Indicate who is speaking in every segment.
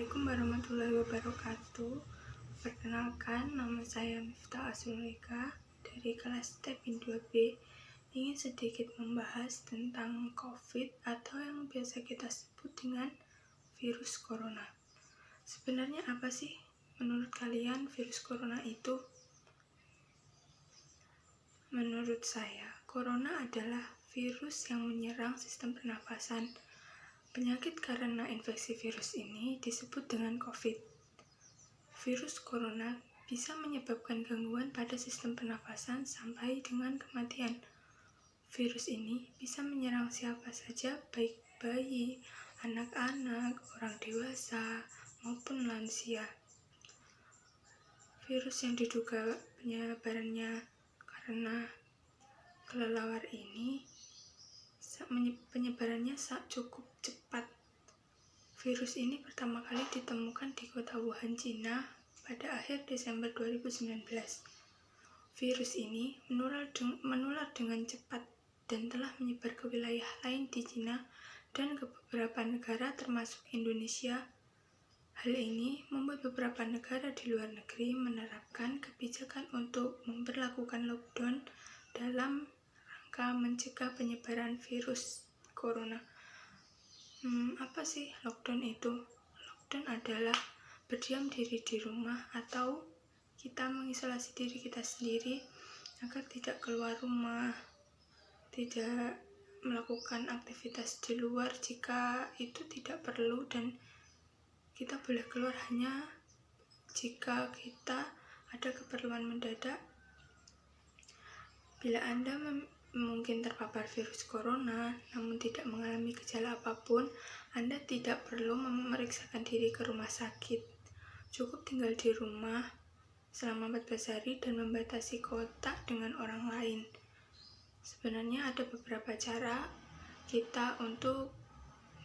Speaker 1: Assalamualaikum warahmatullahi wabarakatuh. Perkenalkan, nama saya Miftah Azulika dari kelas TEPIN 2B. Ingin sedikit membahas tentang COVID atau yang biasa kita sebut dengan virus corona. Sebenarnya apa sih menurut kalian virus corona itu? Menurut saya, corona adalah virus yang menyerang sistem pernafasan. Penyakit karena infeksi virus ini disebut dengan COVID. Virus corona bisa menyebabkan gangguan pada sistem pernafasan sampai dengan kematian. Virus ini bisa menyerang siapa saja, baik bayi, anak-anak, orang dewasa, maupun lansia. Virus yang diduga penyebarannya karena kelelawar ini penyebarannya cukup cepat. Virus ini pertama kali ditemukan di kota Wuhan, Cina pada akhir Desember 2019. Virus ini menular dengan cepat dan telah menyebar ke wilayah lain di Cina dan ke beberapa negara termasuk Indonesia. Hal ini membuat beberapa negara di luar negeri menerapkan kebijakan untuk memberlakukan lockdown dalam mencegah penyebaran virus corona. Apa sih lockdown itu? Lockdown adalah berdiam diri di rumah atau kita mengisolasi diri kita sendiri agar tidak keluar rumah, tidak melakukan aktivitas di luar jika itu tidak perlu, dan kita boleh keluar hanya jika kita ada keperluan mendadak. Bila Anda mungkin terpapar virus corona namun tidak mengalami gejala apapun, Anda tidak perlu memeriksakan diri ke rumah sakit. Cukup tinggal di rumah selama 14 hari dan membatasi kontak dengan orang lain. Sebenarnya ada beberapa cara kita untuk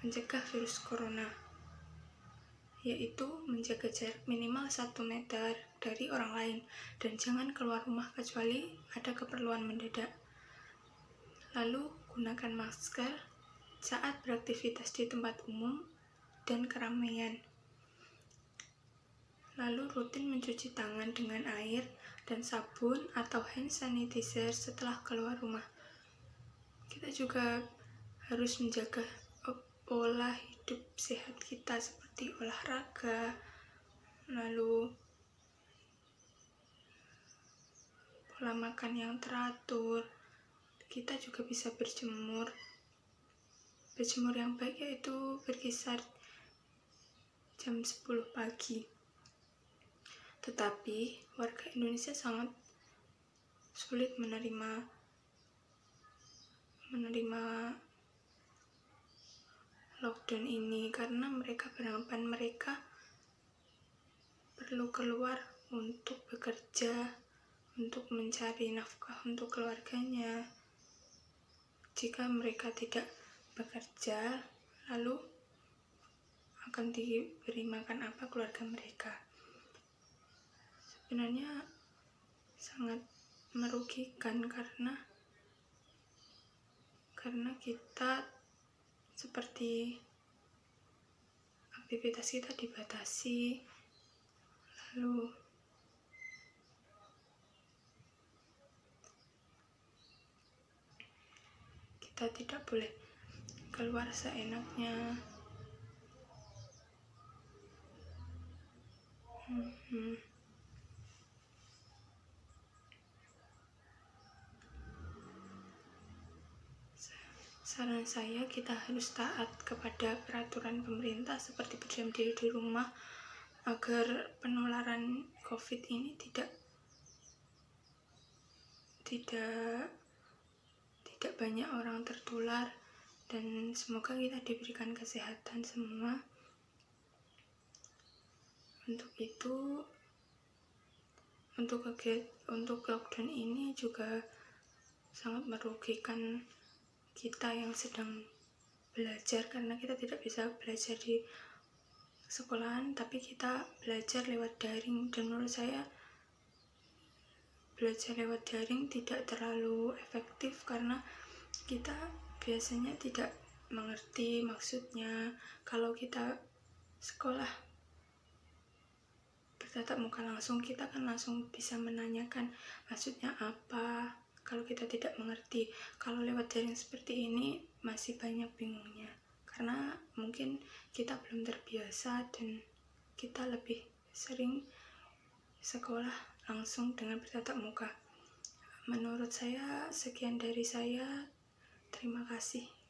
Speaker 1: mencegah virus corona, yaitu menjaga jarak minimal 1 meter dari orang lain dan jangan keluar rumah kecuali ada keperluan mendadak. Lalu gunakan masker saat beraktivitas di tempat umum dan keramaian. Lalu rutin mencuci tangan dengan air dan sabun atau hand sanitizer setelah keluar rumah. Kita juga harus menjaga pola hidup sehat kita seperti olahraga, lalu pola makan yang teratur. Kita juga bisa berjemur yang baik, yaitu berkisar jam 10 pagi. Tetapi warga Indonesia sangat sulit menerima lockdown ini karena mereka beranggapan mereka perlu keluar untuk bekerja, untuk mencari nafkah untuk keluarganya. Jika mereka tidak bekerja, lalu akan diberi makan apa keluarga mereka? Sebenarnya sangat merugikan karena kita seperti aktivitas kita dibatasi, lalu kita tidak boleh keluar seenaknya. Saran saya, kita harus taat kepada peraturan pemerintah seperti berdiam diri di rumah agar penularan COVID ini tidak banyak orang tertular, dan semoga kita diberikan kesehatan semua. Untuk lockdown ini juga sangat merugikan kita yang sedang belajar, karena kita tidak bisa belajar di sekolahan tapi kita belajar lewat daring, dan menurut saya belajar lewat daring tidak terlalu efektif karena kita biasanya tidak mengerti maksudnya. Kalau kita sekolah bertatap muka langsung, kita kan langsung bisa menanyakan maksudnya apa kalau kita tidak mengerti. Kalau lewat daring seperti ini masih banyak bingungnya, karena mungkin kita belum terbiasa dan kita lebih sering sekolah langsung dengan bertatap muka. Menurut saya, sekian dari saya. Terima kasih.